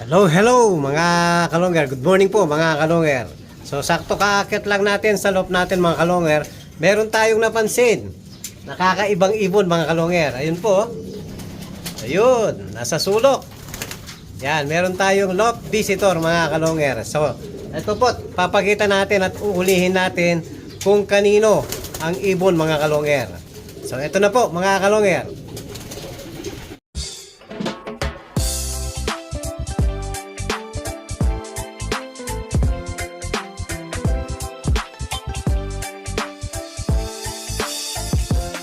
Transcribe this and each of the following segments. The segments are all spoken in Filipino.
Hello mga kalongger. Good morning po mga kalongger. So sakto kaakit lang natin sa loob natin mga kalongger. Meron tayong napansin. Nakakaibang ibon mga kalongger. Ayun po. Ayun, nasa sulok. Yan, meron tayong loft visitor mga kalongger. So, ito po, papakita natin at uulihin natin kung kanino ang ibon mga kalongger. So, ito na po mga kalongger.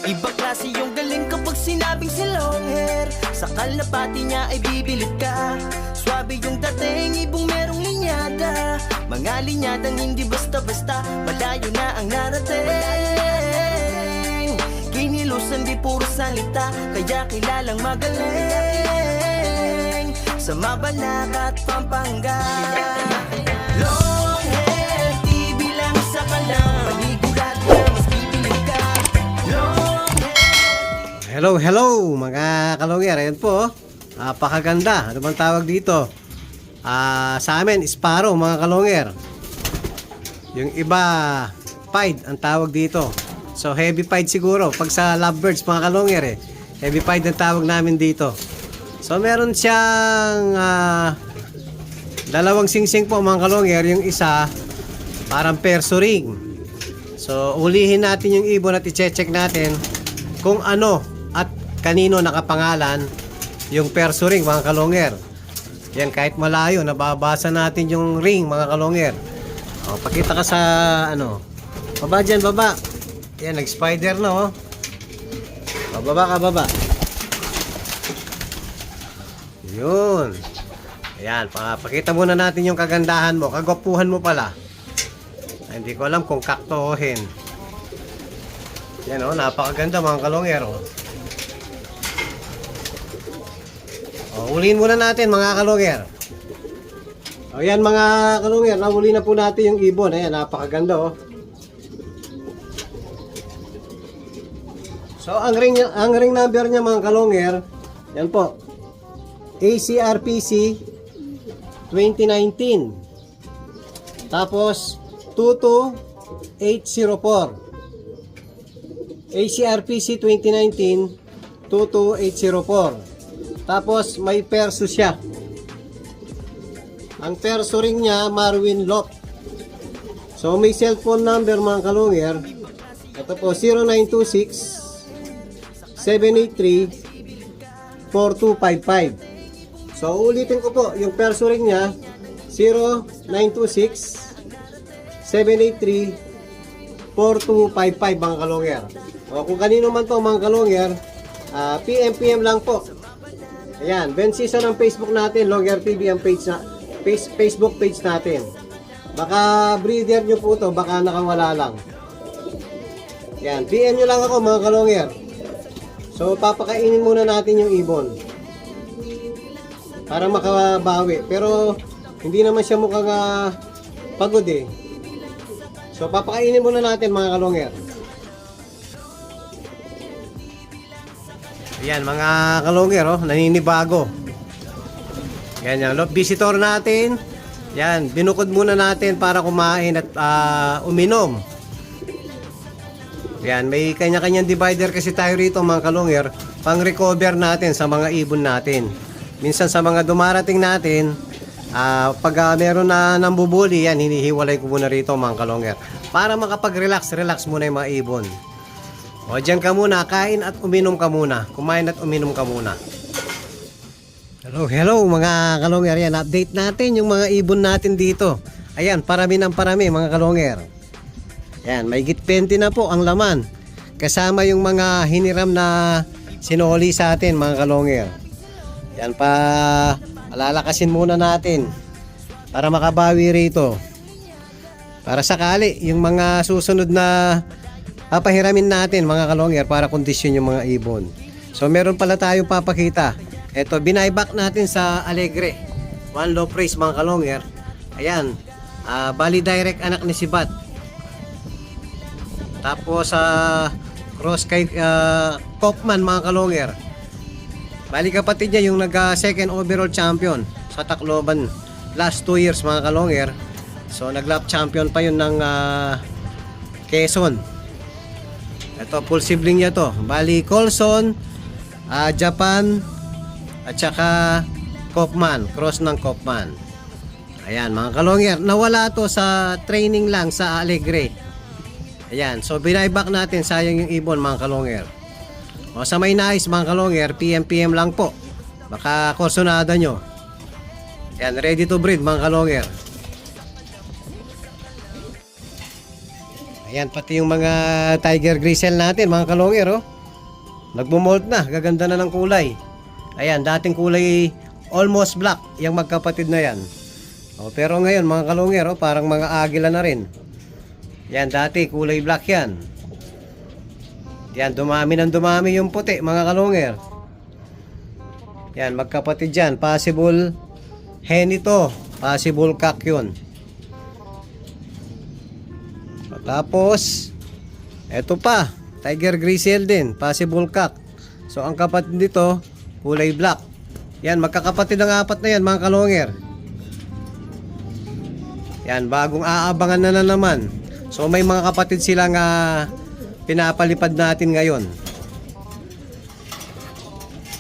Ibang klase yung galing kapag sinabing si long hair. Sa kalapati niya ay bibilid ka. Swabe yung dating, ibong merong linyada. Mga linyadang hindi basta-basta, malayo na ang narating. Kinilusan di puro salita, kaya kilalang magaling. Sa Mabalacat at Pampanga, long hair, di bilang sa kalang panigurat na mas bibilid ka. Hello mga kalongger. Ayan po, napakaganda. Ano bang tawag dito? Sa amin, Sparrow mga kalongger. Yung iba, pied ang tawag dito. So heavy pied siguro. Pag sa lovebirds mga kalongger heavy pied ang tawag namin dito. So meron siyang dalawang singsing po mga kalongger. Yung isa, parang perso ring. So ulihin natin yung ibon at i-check natin kung ano at kanino nakapangalan yung perso ring mga kalongger. Yan, kahit malayo nababasa natin yung ring mga kalongger. Pakita ka sa ano, baba dyan, baba. Yan, nag-spider na baba ka, baba. Yun. Ayan, pakita muna natin yung kagandahan mo, kagwapuhan mo pala. Hindi ko alam kung kakto o hen. Yan napakaganda mga kalongger. Ulihin muna natin mga kalongger. Ayan mga kalongger, nahuli na po natin yung ibon. Ayan, napakaganda So ang ring number niya mga kalongger, yan po, ACRPC 2019. Tapos 22804. ACRPC 2019 22804. Tapos may perso siya. Ang perso ring niya, Marwin Loft. So may cellphone number mga kalongger. Ito po, 0926-783-4255. So ulitin ko po, yung perso ring niya, 0926-783-4255 mga kalongger. Kung kanino man to mga kalongger, PM lang po. Ayan, Ben Season ang Facebook natin, Longger TV ang page na, Facebook page natin. Baka breeder nyo po to, baka nakawala lang. Ayan, PM nyo lang ako mga kalongger. So papakainin muna natin yung ibon para makabawi. Pero hindi naman siya mukhang pagod So papakainin muna natin mga kalongger. Ayan mga kalongger, naninibago. Yan yung loft visitor natin. Yan, binukod muna natin para kumain at uminom. Yan, may kanya-kanyang divider kasi tayo rito mga kalongger, pang recover natin sa mga ibon natin. Minsan sa mga dumarating natin, pag meron na nambubuli, yan, hinihiwalay ko muna rito mga kalongger para makapag-relax muna yung mga ibon. O dyan ka muna, kain at uminom ka muna. Kumain at uminom ka muna. Hello mga kalongger. Yan, update natin yung mga ibon natin dito. Ayan, parami ng parami mga kalongger. Yan, may git 20 na po ang laman. Kasama yung mga hiniram na sinuli sa atin mga kalongger. Yan, alalakasin muna natin para makabawi rito. Para sakali, yung mga susunod na papahiramin natin mga kalongger para kondisyon yung mga ibon. So meron pala tayong papakita. Ito, binayback natin sa Alegre. One low price mga kalongger. Ayan, Bali Direct anak ni Sibat. Tapos cross kay Kaufman mga kalongger. Bali kapatid niya yung nag second overall champion. sa Tacloban last 2 years mga kalonger. So nag-lap champion pa yun ng Quezon. Ito, full sibling niya to. Bali, Colson, Japan, at saka Kaufman, cross ng Kaufman. Ayan mga kalonger, nawala to sa training lang sa Alegre. Ayan, so binayback natin, sayang yung ibon mga kalonger. O sa may nais mga kalonger, PM lang po. Baka korsonada nyo. Ayan, ready to breed mga kalonger. Ayan, pati yung mga Tiger Gristle natin mga kalonger, oh. Nagmumold na, gaganda na ng kulay. Ayan, dating kulay almost black, yung magkapatid na yan. O, pero ngayon mga kalonger, oh, parang mga agila na rin. Yan, dati kulay black yan. Yan, dumami ng dumami yung puti mga kalonger. Yan, magkapatid yan. Possible hen ito, possible cock yun. Tapos eto pa, Tiger Gristle din, possible cock. So ang kapatid nito kulay black. Yan, magkakapatid ang apat na yan mga kalonger. Yan, bagong aabangan na naman. So may mga kapatid silang pinapalipad natin ngayon.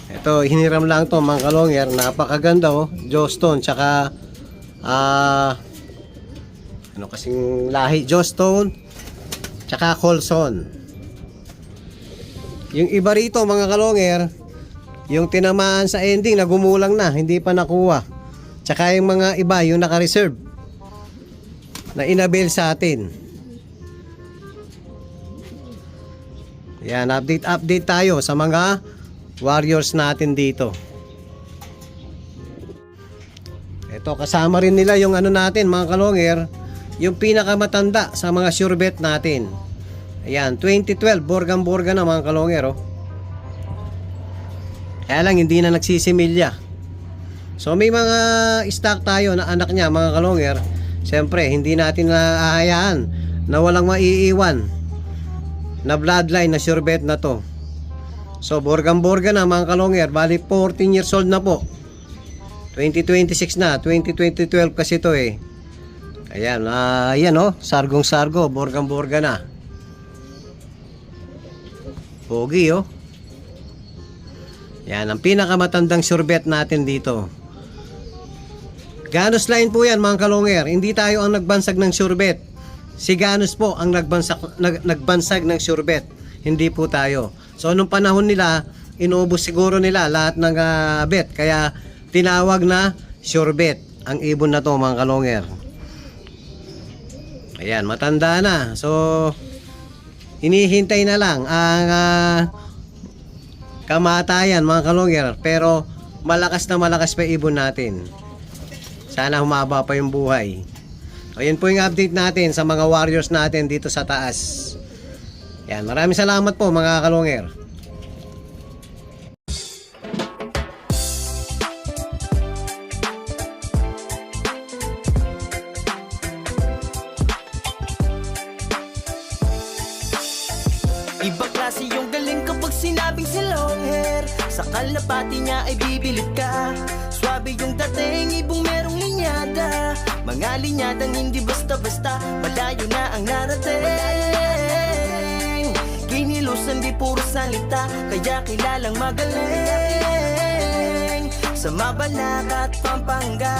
Ito, hiniram lang to mga kalonger. Napakaganda, oh. Jawstone, tsaka ano kasing lahi, Jawstone, tsaka Colson. Yung iba rito mga kalonger, yung tinamaan sa ending na gumulang na, hindi pa nakuha. Tsaka yung mga iba, yung naka-reserve na inabil sa atin. Yan, update tayo sa mga warriors natin dito. Ito, kasama rin nila yung ano natin mga kalonger, yung pinakamatanda sa mga sure bet natin. Ayan, 2012, Borgan na mga kalonger, oh. Kaya lang hindi na nagsisimilya. So may mga stock tayo na anak niya mga kalonger. Siyempre, hindi natin naahayaan na walang maiiwan na bloodline na sure bet na to. So Borgan na mga kalonger, bali 14 years old na po. 2026 na, 2012 kasi to eh. Ayan, ayan oh, sargong-sargo, Borgan na. Pogi oh. Yan, ang pinakamatandang sure bet natin dito. Ganus line po yan mga kalonger. Hindi tayo ang nagbansag ng sure bet. Si Ganus po ang nagbansag ng sure bet. Hindi po tayo. So nung panahon nila, inubos siguro nila lahat ng bet. Kaya tinawag na sure bet ang ibon na to mga kalonger. Ayan, matanda na. So hinihintay na lang ang kamatayan mga kalonger. Pero malakas na malakas pa ibon natin. Sana humaba pa yung buhay. So yan po yung update natin sa mga warriors natin dito sa taas. Yan, maraming salamat po mga kalonger. Ibang klase yung galing kapag sinabing si long hair. Sa kalapati niya ay bibilid ka. Swabe yung dating, ibong merong linyada. Mga linyadang hindi basta-basta, malayo na ang narating. Kinilusan di puro salita, kaya kilalang magaling. Sa Mabalacat, Pampanga.